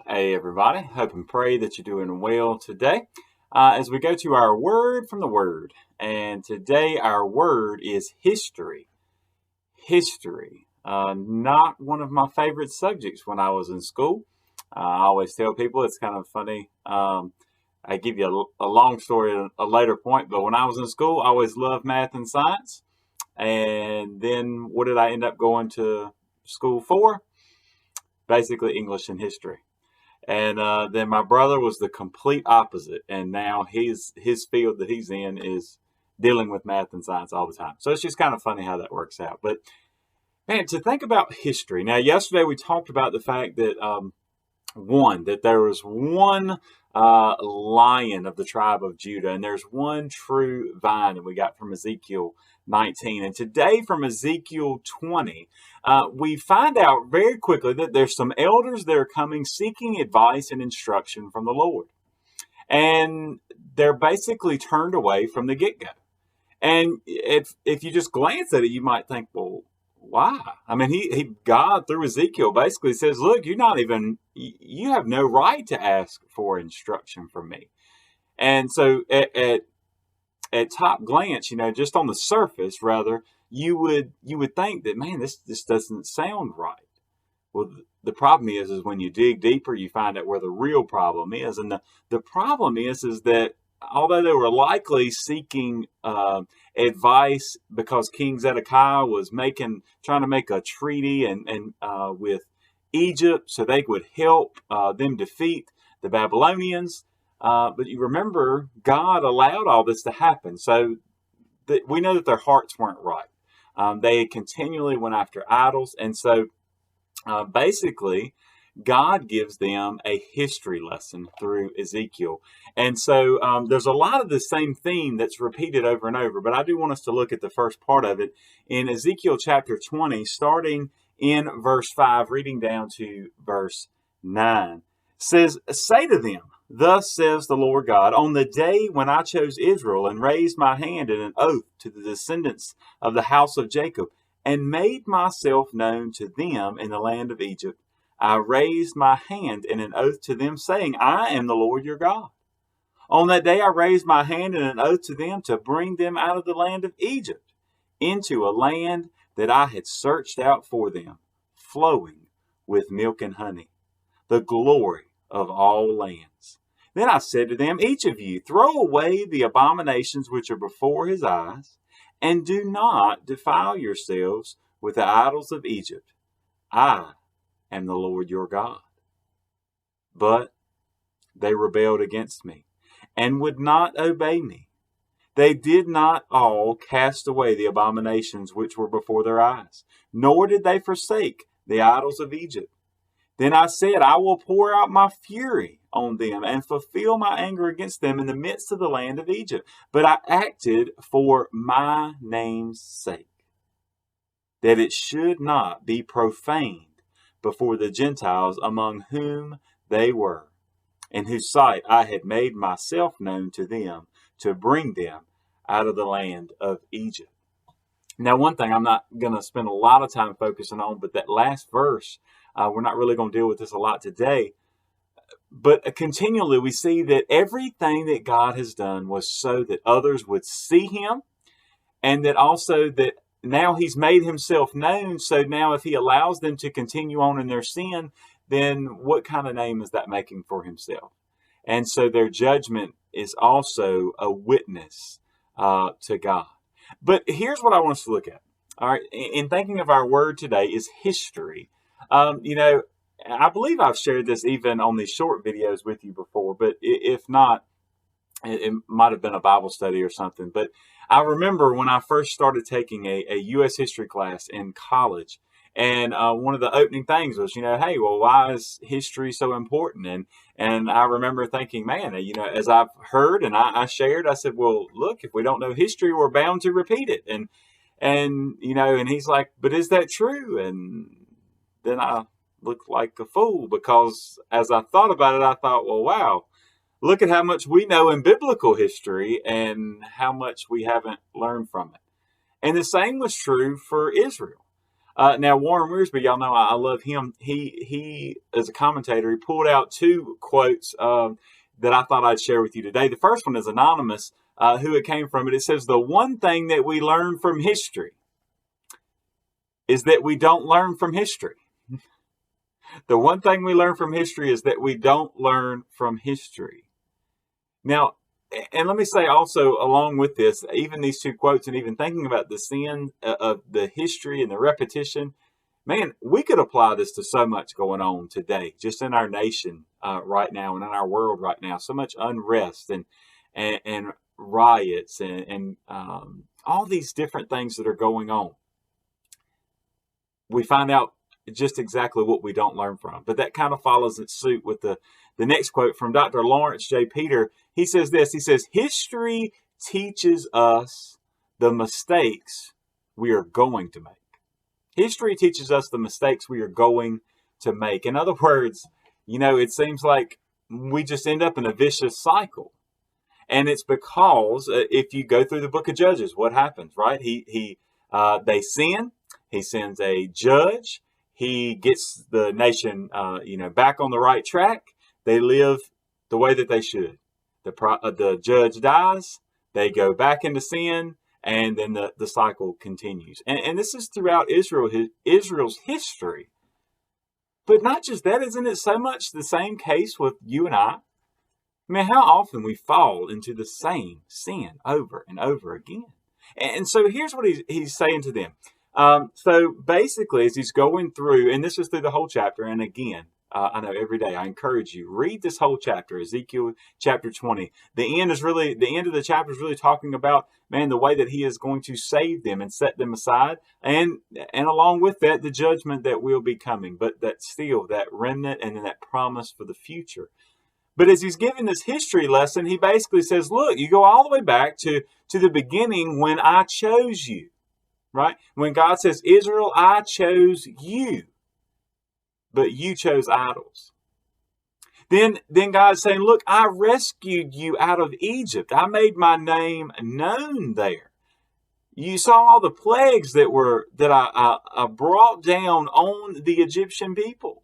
Hey everybody, hope and pray that you're doing well today as we go to our word from the word. And today our word is history. History. Not one of my favorite subjects when I was in school. I always tell people it's kind of funny. I give you a long story at a later point, but when I was in school, I always loved math and science. And then what did I end up going to school for? Basically English and history. And then my brother was the complete opposite, and now his field that he's in is dealing with math and science all the time. So it's just kind of funny how that works out. But man, to think about history. Now, yesterday we talked about the fact that that there was one lion of the tribe of Judah, and there's one true vine that we got from Ezekiel 19. And today from Ezekiel 20, we find out very quickly that there's some elders that are coming seeking advice and instruction from the Lord. And they're basically turned away from the get-go. And if you just glance at it, you might think, well, why? I mean, God through Ezekiel basically says, look, you have no right to ask for instruction from me. And so at top glance, just on the surface, rather, you would think that, man, this doesn't sound right. Well, the problem is when you dig deeper, you find out where the real problem is. And the problem is that although they were likely seeking advice because King Zedekiah was trying to make a treaty and with Egypt so they would help them defeat the Babylonians. But you remember, God allowed all this to happen. So we know that their hearts weren't right. They continually went after idols. And so basically, God gives them a history lesson through Ezekiel. And so there's a lot of the same theme that's repeated over and over, but I do want us to look at the first part of it in Ezekiel chapter 20, starting in verse 5, reading down to verse 9. It says, "Say to them, thus says the Lord God, on the day when I chose Israel and raised my hand in an oath to the descendants of the house of Jacob and made myself known to them in the land of Egypt, I raised my hand in an oath to them, saying, I am the Lord your God. On that day I raised my hand in an oath to them to bring them out of the land of Egypt into a land that I had searched out for them, flowing with milk and honey, the glory of all lands. Then I said to them, each of you, throw away the abominations which are before his eyes, and do not defile yourselves with the idols of Egypt. I am the Lord your God. But they rebelled against me and would not obey me. They did not all cast away the abominations which were before their eyes, nor did they forsake the idols of Egypt. Then I said, I will pour out my fury on them and fulfill my anger against them in the midst of the land of Egypt. But I acted for my name's sake, that it should not be profaned before the Gentiles among whom they were, in whose sight I had made myself known to them to bring them out of the land of Egypt." Now, one thing I'm not going to spend a lot of time focusing on, but that last verse, we're not really going to deal with this a lot today. But continually we see that everything that God has done was so that others would see him, and that also that now he's made himself known. So now if he allows them to continue on in their sin, then what kind of name is that making for himself? And so their judgment is also a witness to God. But here's what I want us to look at. All right, in thinking of our word today is history. I believe I've shared this even on these short videos with you before, but if not, it might have been a Bible study or something. But I remember when I first started taking a U.S. history class in college, and one of the opening things was, hey, well, why is history so important? And I remember thinking, man, as I've heard and I shared, I said, well, look, if we don't know history, we're bound to repeat it. And he's like, but is that true? And then I looked like a fool, because as I thought about it, I thought, well, wow, look at how much we know in biblical history and how much we haven't learned from it. And the same was true for Israel. Now, Warren Wiersbe, y'all know I love him. He, as a commentator, he pulled out two quotes that I thought I'd share with you today. The first one is anonymous, who it came from. It says, the one thing that we learn from history is that we don't learn from history. The one thing we learn from history is that we don't learn from history. Now, and let me say also, along with this, even these two quotes and even thinking about the sin of the history and the repetition, man, we could apply this to so much going on today, just in our nation right now and in our world right now. So much unrest and riots and all these different things that are going on. We find out just exactly what we don't learn from. But that kind of follows its suit with the next quote from Dr. Lawrence J. Peter. He says this, he says, history teaches us the mistakes we are going to make. History teaches us the mistakes we are going to make. In other words, it seems like we just end up in a vicious cycle. And it's because if you go through the book of Judges, what happens, right? They sin. He sends a judge. He gets the nation, back on the right track. They live the way that they should. The judge dies. They go back into sin, and then the cycle continues. And this is throughout Israel's history. But not just that, isn't it so much the same case with you and I? I mean, how often we fall into the same sin over and over again. And so here's what he's saying to them. So basically, as he's going through, and this is through the whole chapter, and again, I know every day I encourage you, read this whole chapter, Ezekiel chapter 20. The end of the chapter is really talking about, man, the way that he is going to save them and set them aside. And along with that, the judgment that will be coming, but that remnant and then that promise for the future. But as he's giving this history lesson, he basically says, look, you go all the way back to the beginning when I chose you, right? When God says, Israel, I chose you, but you chose idols. Then God's saying, look, I rescued you out of Egypt. I made my name known there. You saw all the plagues that I brought down on the Egyptian people.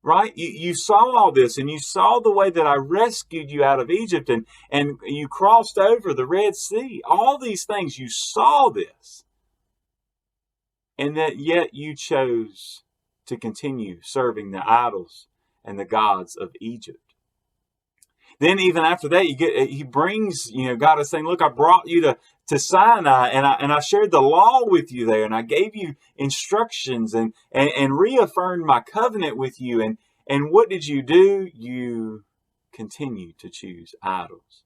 Right? You saw all this, and you saw the way that I rescued you out of Egypt, and you crossed over the Red Sea. All these things, you saw this. And that yet you chose to continue serving the idols and the gods of Egypt. Then even after that, he brings, God is saying, look, I brought you to Sinai, and I shared the law with you there, and I gave you instructions and reaffirmed my covenant with you. And what did you do? You continue to choose idols.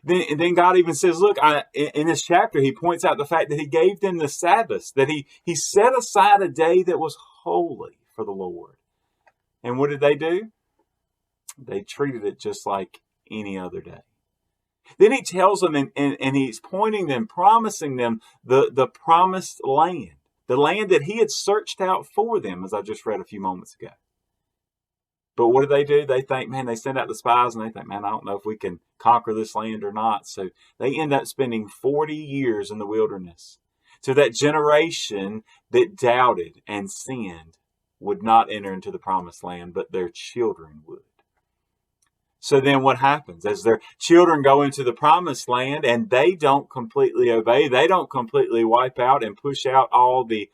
Then God even says, look, in this chapter, he points out the fact that he gave them the Sabbath, that he set aside a day that was holy for the Lord. And what did they do? They treated it just like any other day. Then he tells them, and he's pointing them, promising them the promised land, the land that he had searched out for them, as I just read a few moments ago. But what do? They think, man, they send out the spies, and they think, man, I don't know if we can conquer this land or not. So they end up spending 40 years in the wilderness. So that generation that doubted and sinned would not enter into the promised land, but their children would. So then what happens? As their children go into the promised land and they don't completely obey, they don't completely wipe out and push out all the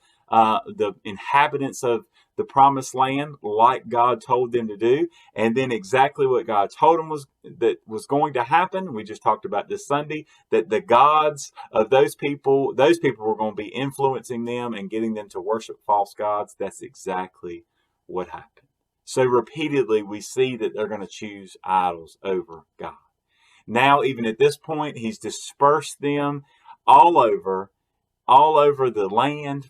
inhabitants of the promised land like God told them to do. And then exactly what God told them was going to happen. We just talked about this Sunday, that the gods of those people were going to be influencing them and getting them to worship false gods. That's exactly what happened. So repeatedly, we see that they're going to choose idols over God. Now, even at this point, he's dispersed them all over the land,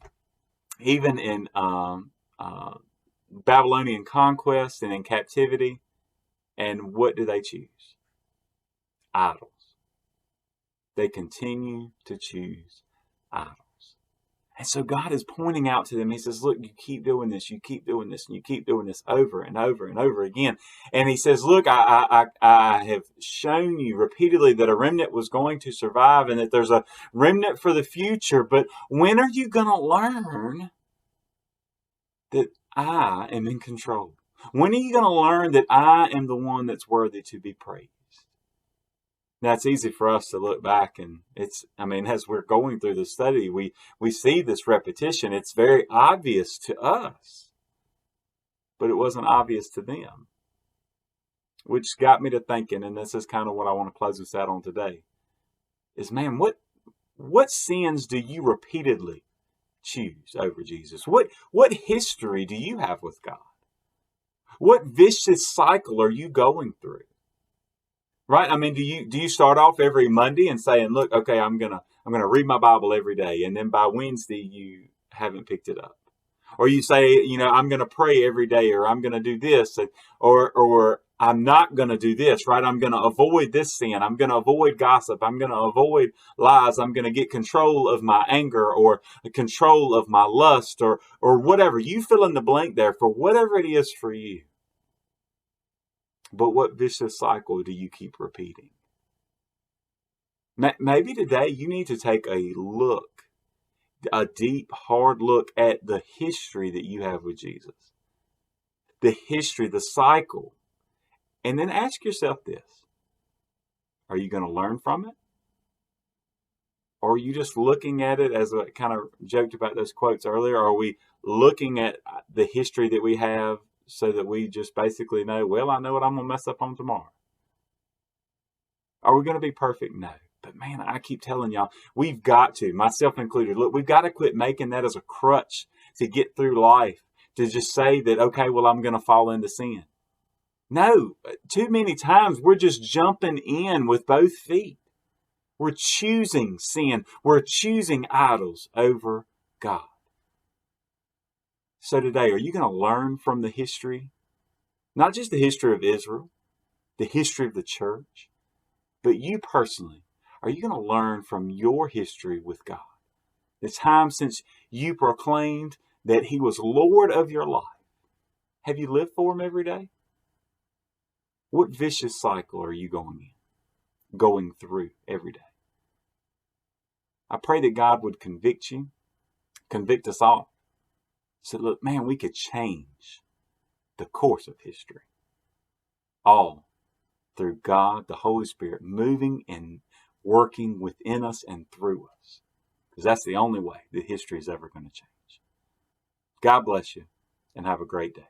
even in Babylonian conquest and in captivity. And what do they choose? Idols. They continue to choose idols. And so God is pointing out to them. He says, look, you keep doing this, you keep doing this, and you keep doing this over and over and over again. And he says, look, I have shown you repeatedly that a remnant was going to survive and that there's a remnant for the future. But when are you going to learn that I am in control? When are you going to learn that I am the one that's worthy to be praised? Now, it's easy for us to look back and as we're going through the study, we see this repetition. It's very obvious to us, but it wasn't obvious to them, which got me to thinking, and this is kind of what I want to close this out on today, is, man, what sins do you repeatedly choose over Jesus? What history do you have with God? What vicious cycle are you going through? Right? I mean, do you start off every Monday and saying, look, okay, I'm gonna read my Bible every day, and then by Wednesday you haven't picked it up? Or you say, I'm gonna pray every day, or I'm gonna do this, or I'm not gonna do this, right? I'm gonna avoid this sin, I'm gonna avoid gossip, I'm gonna avoid lies, I'm gonna get control of my anger or control of my lust, or whatever. You fill in the blank there for whatever it is for you. But what vicious cycle do you keep repeating? Maybe today you need to take a deep, hard look at the history that you have with Jesus. The history, the cycle. And then ask yourself this. Are you going to learn from it? Or are you just looking at it, as I kind of joked about those quotes earlier? Are we looking at the history that we have so that we just basically know, well, I know what I'm going to mess up on tomorrow? Are we going to be perfect? No. But man, I keep telling y'all, we've got to, myself included, look, we've got to quit making that as a crutch to get through life, to just say that, okay, well, I'm going to fall into sin. No, too many times we're just jumping in with both feet. We're choosing sin. We're choosing idols over God. So today, are you going to learn from the history? Not just the history of Israel, the history of the church, but you personally. Are you going to learn from your history with God? The time since you proclaimed that He was Lord of your life. Have you lived for Him every day? What vicious cycle are you going through every day? I pray that God would convict you, convict us all. So look, man, we could change the course of history. All through God, the Holy Spirit, moving and working within us and through us. Because that's the only way that history is ever going to change. God bless you and have a great day.